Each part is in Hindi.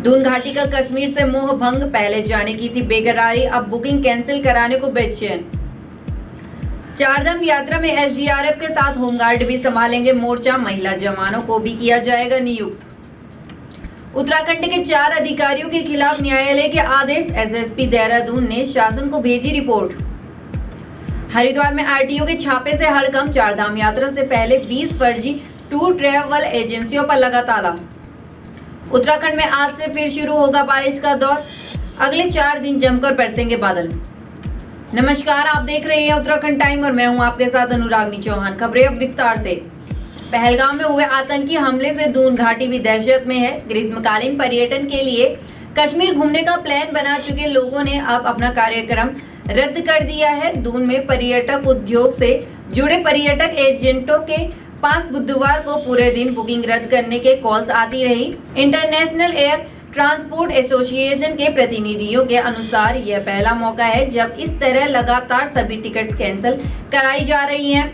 दून घाटी का कश्मीर से मोह भंग, पहले जाने की थी बेकरारी, अब बुकिंग कैंसिल कराने को बेचैन। चारधाम यात्रा में एसडीआरएफ के साथ होमगार्ड भी संभालेंगे मोर्चा, महिला जवानों को भी किया जाएगा नियुक्त। उत्तराखंड के 4 अधिकारियों के खिलाफ न्यायालय के आदेश, एसएसपी देहरादून ने शासन को भेजी रिपोर्ट। हरिद्वार में आरटीओ के छापे से हड़कंप, चारधाम यात्रा से पहले 20 फर्जी टूर ट्रैवल एजेंसियों पर लगा ताला। उत्तराखंड में आज से फिर शुरू होगा बारिश का दौर, अगले 4 दिन जमकर बरसेंगे बादल। नमस्कार, आप देख रहे हैं उत्तराखंड टाइम और मैं हूं आपके साथ अनुरागनी चौहान। खबरें अब विस्तार से। पहलगाम में हुए आतंकी हमले से दून घाटी भी दहशत में है। ग्रीष्मकालीन पर्यटन के लिए कश्मीर घूमने का प्लान बना चुके लोगों ने अब अपना कार्यक्रम रद्द कर दिया है। दून में पर्यटक उद्योग से जुड़े पर्यटक एजेंटों के पास बुधवार को पूरे दिन बुकिंग रद्द करने के कॉल्स आती रही। इंटरनेशनल एयर ट्रांसपोर्ट एसोसिएशन के प्रतिनिधियों के अनुसार यह पहला मौका है जब इस तरह लगातार सभी टिकट कैंसिल कराई जा रही हैं।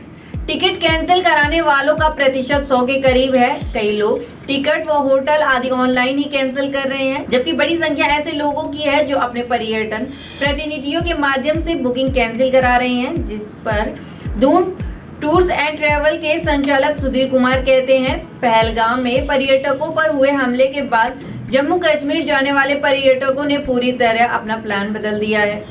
टिकट कैंसिल कराने वालों का प्रतिशत 100 के करीब है। कई लोग टिकट व होटल आदि ऑनलाइन ही कैंसिल कर रहे हैं, जबकि बड़ी संख्या ऐसे लोगों की है जो अपने पर्यटन प्रतिनिधियों के माध्यम से बुकिंग कैंसिल करा रहे हैं। जिस पर दून टूर्स एंड ट्रैवल के संचालक सुधीर कुमार कहते हैं, पहलगाम में पर्यटकों पर हुए हमले के बाद जम्मू कश्मीर जाने वाले पर्यटकों ने पूरी तरह अपना प्लान बदल दिया है।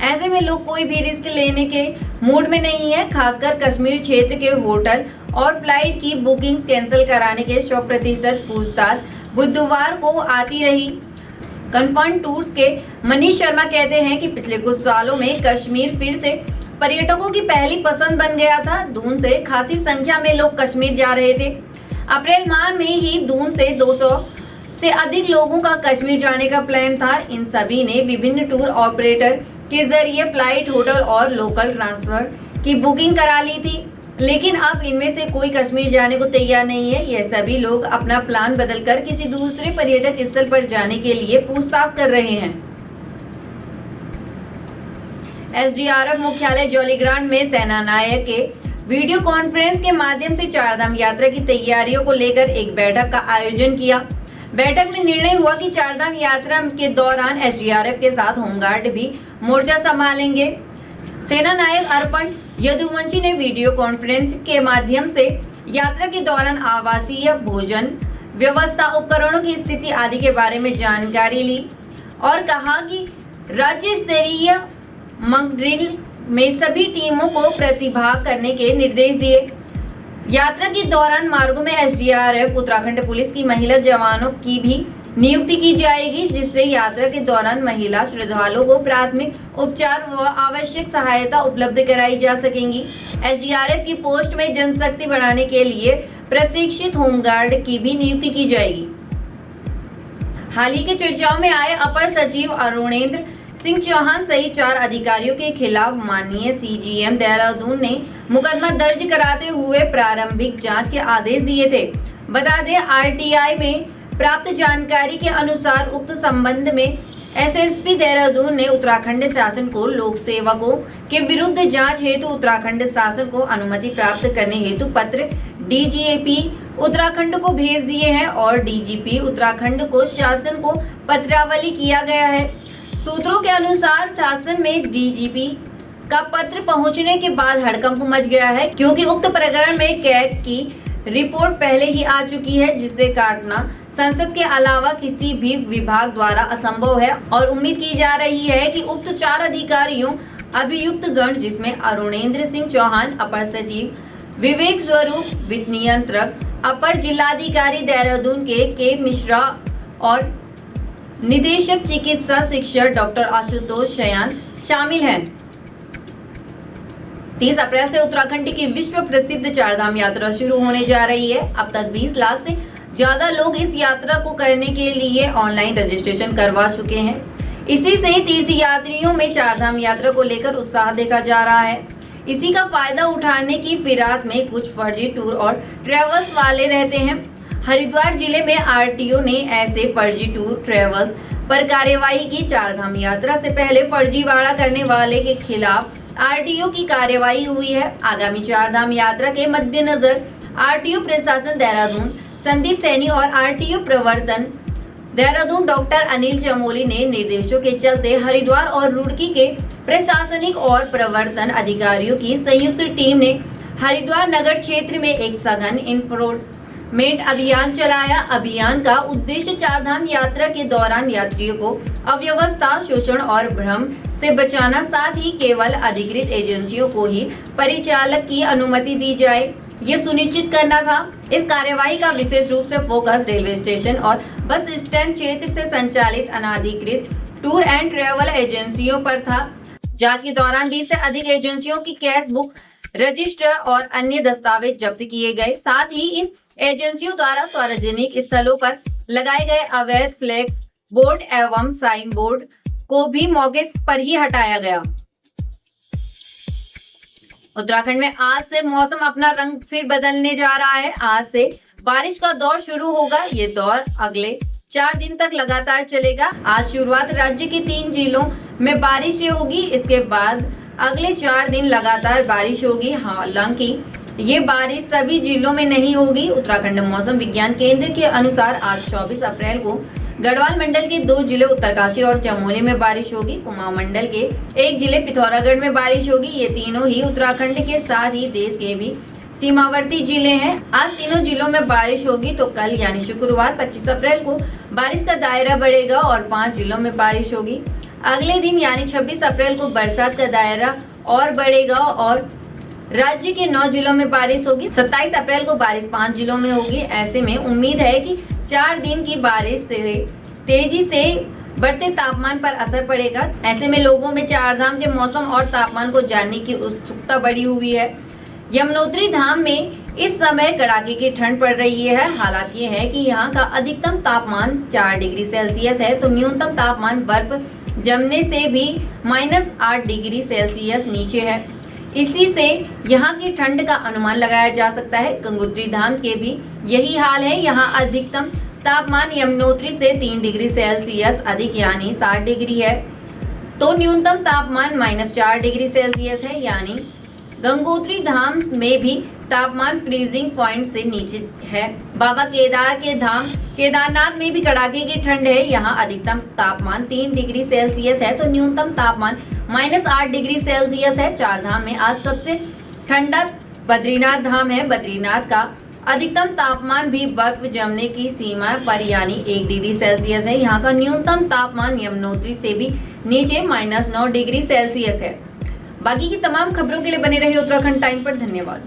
ऐसे में लोग कोई भी रिस्क लेने के मूड में नहीं है। खासकर कश्मीर क्षेत्र के होटल और फ्लाइट की बुकिंग्स कैंसिल कराने के 100% पूछताछ बुधवार को आती रही। कन्फर्म टूर्स के मनीष शर्मा कहते हैं कि पिछले कुछ सालों में कश्मीर फिर से पर्यटकों की पहली पसंद बन गया था। दून से खासी संख्या में लोग कश्मीर जा रहे थे। अप्रैल माह में ही दून से 200 से अधिक लोगों का कश्मीर जाने का प्लान था। इन सभी ने विभिन्न टूर ऑपरेटर के जरिए फ्लाइट, होटल और लोकल ट्रांसफर की बुकिंग करा ली थी, लेकिन अब इनमें से कोई कश्मीर जाने को तैयार नहीं है। यह सभी लोग अपना प्लान बदलकर किसी दूसरे पर्यटक स्थल पर जाने के लिए पूछताछ कर रहे हैं। एसडीआरएफ मुख्यालय जौलीग्रांट में सेना नायक के वीडियो कॉन्फ्रेंस के माध्यम से चारधाम यात्रा की तैयारियों को लेकर एक बैठक का आयोजन किया। बैठक में निर्णय हुआ कि चारधाम यात्रा के दौरान एसडीआरएफ के साथ होमगार्ड भी मोर्चा संभालेंगे। सेना नायक अर्पण यदुवंशी ने वीडियो कॉन्फ्रेंस के माध्यम से यात्रा के दौरान आवासीय, भोजन व्यवस्था, उपकरणों की स्थिति आदि के बारे में जानकारी ली और कहा कि राज्य स्तरीय मॉक ड्रिल में सभी टीमों को प्रतिभाग करने के निर्देश दिए। यात्रा के दौरान मार्गों में एसडीआरएफ, उत्तराखंड पुलिस की महिला जवानों की भी नियुक्ति की जाएगी, जिससे यात्रा के दौरान महिला श्रद्धालुओं को प्राथमिक उपचार व आवश्यक सहायता उपलब्ध कराई जा सकेंगी। एसडीआरएफ की पोस्ट में जनशक्ति बढ़ाने के लिए प्रशिक्षित होमगार्ड की भी नियुक्ति की जाएगी। हाल ही के चर्चाओं में आए अपर सचिव अरुणेंद्र सिंह चौहान सहित 4 अधिकारियों के खिलाफ माननीय सीजीएम देहरादून ने मुकदमा दर्ज कराते हुए प्रारंभिक जांच के आदेश दिए थे। बता दें, आरटीआई में प्राप्त जानकारी के अनुसार उक्त संबंध में एसएसपी देहरादून ने उत्तराखंड शासन को लोक सेवकों के विरुद्ध जांच हेतु उत्तराखंड शासन को अनुमति प्राप्त करने हेतु पत्र डीजीपी उत्तराखंड को भेज दिए हैं और डीजीपी उत्तराखंड को शासन को पत्रावली किया गया है। सूत्रों के अनुसार शासन में डीजीपी का पत्र पहुंचने के बाद हड़कंप मच गया है, क्योंकि उक्त प्रकरण में कैग की रिपोर्ट पहले ही आ चुकी है, जिसे काटना संसद के अलावा किसी भी विभाग द्वारा असंभव है और उम्मीद की जा रही है कि उक्त 4 अधिकारियों अभियुक्त गण, जिसमें अरुणेंद्र सिंह चौहान अपर सचिव, विवेक स्वरूप वित्त नियंत्रक, अपर जिलाधिकारी देहरादून के मिश्रा और निदेशक चिकित्सा शिक्षा डॉक्टर आशुतोष शयान शामिल हैं। 30 अप्रैल से उत्तराखंड की विश्व प्रसिद्ध चारधाम यात्रा शुरू होने जा रही है। अब तक 20 लाख से ज्यादा लोग इस यात्रा को करने के लिए ऑनलाइन रजिस्ट्रेशन करवा चुके हैं। इसी से तीर्थ यात्रियों में चारधाम यात्रा को लेकर उत्साह देखा जा रहा है। इसी का फायदा उठाने की फिराक में कुछ फर्जी टूर और ट्रेवल्स वाले रहते हैं। हरिद्वार जिले में आरटीओ ने ऐसे फर्जी टूर ट्रेवल्स पर कार्यवाही की। चारधाम यात्रा से पहले फर्जीवाड़ा करने वाले के खिलाफ आरटीओ की कार्यवाही हुई है। आगामी चारधाम यात्रा के मद्देनजर आरटीओ प्रशासन देहरादून, संदीप सैनी और आरटीओ प्रवर्तन देहरादून डॉक्टर अनिल चमोली ने निर्देशों के चलते हरिद्वार और रुड़की के प्रशासनिक और प्रवर्तन अधिकारियों की संयुक्त टीम ने हरिद्वार नगर क्षेत्र में एक सघन इन्फोर्समेंट अभियान चलाया। अभियान का उद्देश्य चारधाम यात्रा के दौरान यात्रियों को अव्यवस्था, शोषण और भ्रम से बचाना, साथ ही केवल अधिकृत एजेंसियों को ही परिचालक की अनुमति दी जाए, ये सुनिश्चित करना था। इस कार्यवाही का विशेष रूप से फोकस रेलवे स्टेशन और बस स्टैंड क्षेत्र से संचालित अनाधिकृत टूर एंड ट्रैवल एजेंसियों पर था। जांच के दौरान 20 से अधिक एजेंसियों की कैश बुक, रजिस्टर और अन्य दस्तावेज जब्त किए गए। साथ ही इन एजेंसियों द्वारा सार्वजनिक स्थलों पर लगाए गए अवैध फ्लेक्स बोर्ड एवं साइन बोर्ड को भी मौके पर ही हटाया गया। उत्तराखंड में आज से मौसम अपना रंग फिर बदलने जा रहा है। आज से बारिश का दौर शुरू होगा। ये दौर अगले 4 दिन तक लगातार चलेगा। आज शुरुआत राज्य के 3 जिलों में बारिश से होगी। इसके बाद अगले 4 दिन लगातार बारिश होगी। हालांकि ये बारिश सभी जिलों में नहीं होगी। उत्तराखंड मौसम विज्ञान केंद्र के अनुसार आज 24 अप्रैल को गढ़वाल मंडल के 2 जिले उत्तरकाशी और चमोली में बारिश होगी। कुमाऊं मंडल के 1 जिले पिथौरागढ़ में बारिश होगी। ये तीनों ही उत्तराखंड के साथ ही देश के भी सीमावर्ती जिले हैं। आज तीनों जिलों में बारिश होगी। तो कल यानी शुक्रवार 25 अप्रैल को बारिश का दायरा बढ़ेगा और 5 जिलों में बारिश होगी। अगले दिन यानी 26 अप्रैल को बरसात का दायरा और बढ़ेगा और राज्य के 9 जिलों में बारिश होगी। 27 अप्रैल को बारिश 5 जिलों में होगी। ऐसे में उम्मीद है कि 4 दिन की बारिश से तेजी से बढ़ते तापमान पर असर पड़ेगा। ऐसे में लोगों में चारधाम के मौसम और तापमान को जानने की उत्सुकता बढ़ी हुई है। यमुनोत्री धाम में इस समय कड़ाके की ठंड पड़ रही है। हालात ये है कि यहाँ का अधिकतम तापमान 4 डिग्री सेल्सियस है, तो न्यूनतम तापमान बर्फ जमने से भी -8 डिग्री सेल्सियस नीचे है। इसी से यहाँ की ठंड का अनुमान लगाया जा सकता है। गंगोत्री धाम के भी यही हाल है। यहाँ अधिकतम तापमान यमुनोत्री से 3 डिग्री सेल्सियस अधिक यानी 7 डिग्री है, तो न्यूनतम तापमान -4 डिग्री सेल्सियस है। यानी गंगोत्री धाम में भी तापमान फ्रीजिंग पॉइंट से नीचे है। बाबा केदार के धाम केदारनाथ में भी कड़ाके की ठंड है। यहाँ अधिकतम तापमान 3 डिग्री सेल्सियस है, तो न्यूनतम तापमान -8 डिग्री सेल्सियस है। चारधाम में आज सबसे ठंडा बद्रीनाथ धाम है। बद्रीनाथ का अधिकतम तापमान भी बर्फ जमने की सीमा पर यानी 1 डिग्री सेल्सियस है। यहाँ का न्यूनतम तापमान यमुनोत्री से भी नीचे -9 डिग्री सेल्सियस है। बाकी की तमाम खबरों के लिए बने रहिए उत्तराखंड टाइम पर। धन्यवाद।